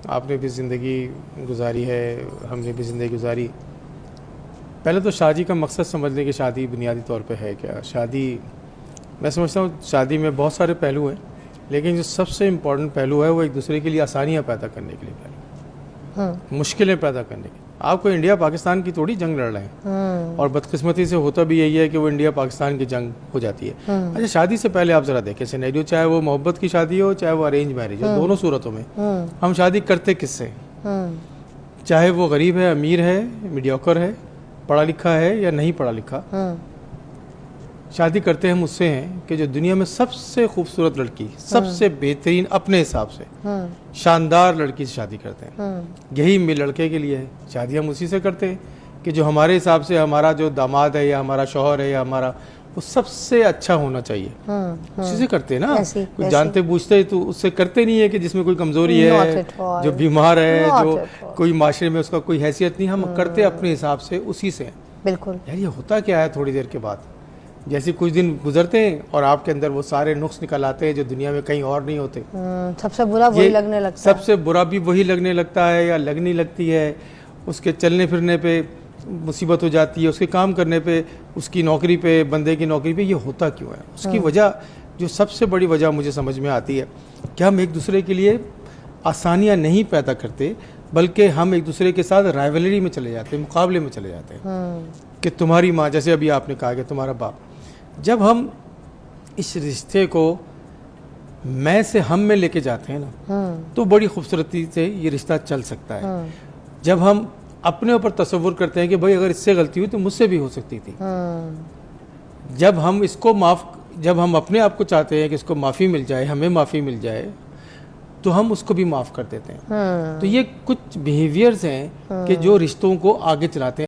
آپ نے بھی زندگی گزاری ہے, ہم نے بھی زندگی گزاری. پہلے تو شادی کا مقصد سمجھ لیں کہ شادی بنیادی طور پہ ہے کیا. شادی میں سمجھتا ہوں شادی میں بہت سارے پہلو ہیں, لیکن جو سب سے امپورٹنٹ پہلو ہے وہ ایک دوسرے کے لیے آسانیاں پیدا کرنے کے لیے پہلو, مشکلیں پیدا کرنے کے. آپ کو انڈیا پاکستان کی تھوڑی جنگ لڑ رہے ہیں, اور بدقسمتی سے ہوتا بھی یہی ہے کہ وہ انڈیا پاکستان کی جنگ ہو جاتی ہے. اچھا, شادی سے پہلے آپ ذرا دیکھیں سینیریو, چاہے وہ محبت کی شادی ہو چاہے وہ ارینج میرج ہو, دونوں صورتوں میں ہم شادی کرتے کس سے, چاہے وہ غریب ہے, امیر ہے, میڈیوکر ہے, پڑھا لکھا ہے یا نہیں پڑھا لکھا, شادی کرتے ہم اس سے ہیں کہ جو دنیا میں سب سے خوبصورت لڑکی, سب سے بہترین اپنے حساب سے شاندار لڑکی سے شادی کرتے ہیں. یہی میرے لڑکے کے لیے ہے, شادی ہم اسی سے کرتے ہیں کہ جو ہمارے حساب سے ہمارا جو داماد ہے یا ہمارا شوہر ہے یا ہمارا, وہ سب سے اچھا ہونا چاہیے, اسی سے کرتے ہیں نا. کوئی جانتے بوجھتے تو اس سے کرتے نہیں ہے کہ جس میں کوئی کمزوری ہے, جو بیمار ہے, جو کوئی معاشرے میں اس کا کوئی حیثیت نہیں. ہم کرتے اپنے حساب سے اسی سے. بالکل. یار یہ ہوتا کیا ہے تھوڑی دیر کے بعد, جیسے کچھ دن گزرتے ہیں اور آپ کے اندر وہ سارے نقص نکل آتے ہیں جو دنیا میں کہیں اور نہیں ہوتے. سب سے برا وہی لگنے لگتا ہے. سب سے برا بھی وہی لگنے لگتا ہے یا لگنی لگتی ہے. اس کے چلنے پھرنے پہ مصیبت ہو جاتی ہے, اس کے کام کرنے پہ, اس کی نوکری پہ, بندے کی نوکری پہ. یہ ہوتا کیوں ہے؟ اس کی وجہ, جو سب سے بڑی وجہ مجھے سمجھ میں آتی ہے کہ ہم ایک دوسرے کے لیے آسانیاں نہیں پیدا کرتے, بلکہ ہم ایک دوسرے کے ساتھ رائیولری میں چلے جاتے ہیں, مقابلے میں چلے جاتے ہیں. کہ تمہاری ماں, جیسے ابھی آپ نے کہا کہ تمہارا باپ. جب ہم اس رشتے کو میں سے ہم میں لے کے جاتے ہیں نا, تو بڑی خوبصورتی سے یہ رشتہ چل سکتا ہے. جب ہم اپنے اوپر تصور کرتے ہیں کہ بھائی اگر اس سے غلطی ہوئی تو مجھ سے بھی ہو سکتی تھی, جب ہم اس کو جب ہم اپنے آپ کو چاہتے ہیں کہ اس کو معافی مل جائے, ہمیں معافی مل جائے, تو ہم اس کو بھی معاف کر دیتے ہیں. تو یہ کچھ بیہیویئرز ہیں کہ جو رشتوں کو آگے چلاتے ہیں.